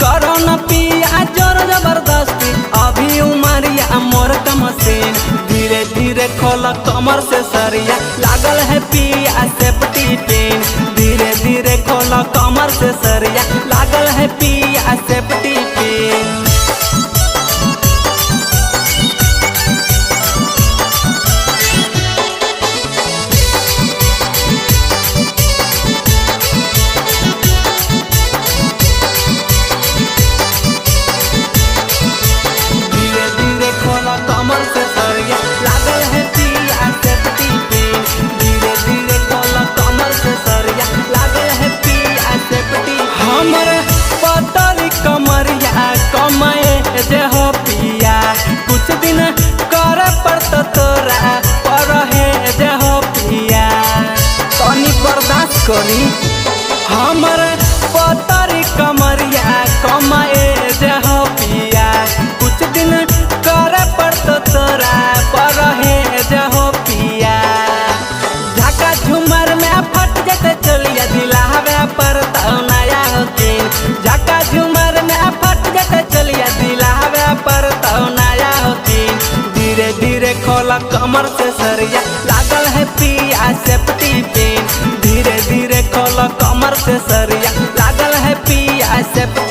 करो न पिया जोर जबरदस्ती, अभी उमरिया मोर का मशीन। धीरे धीरे खोल कमर से सरिया, लागल है पिया सेफ्टी पिन। धीरे धीरे खोल कमर से सरिया, लागल है पिया सेफ्टी पिन। कमर से सरिया, लागल है पिया सेफ्टी पिन। धीरे धीरे खोल कमर से सरिया, लागल है पिया सेफ्टी। हमर पतली कमरिया कमाए जे हो पिया, कुछ दिन करे पड़त तोरा पर है जे हो पिया, तनी बर्दाश्त करी। हमर पतली कमरिया कमाए जे हो पिया, कुछ दिन करे पड़त तोरा पर है जे हो पिया। झाका झूमर में फट जते चलिया, दिलावे पर तो नया होकिन। झाका झूमर में फट जते चलिया, दिलावे पर तो नया होकिन। धीरे धीरे खोला कमर से सरिया, लागल है पिया सेफ्टी पिन। धीरे धीरे खोला कमर से सरिया, लागल है पिया सेफ्टी।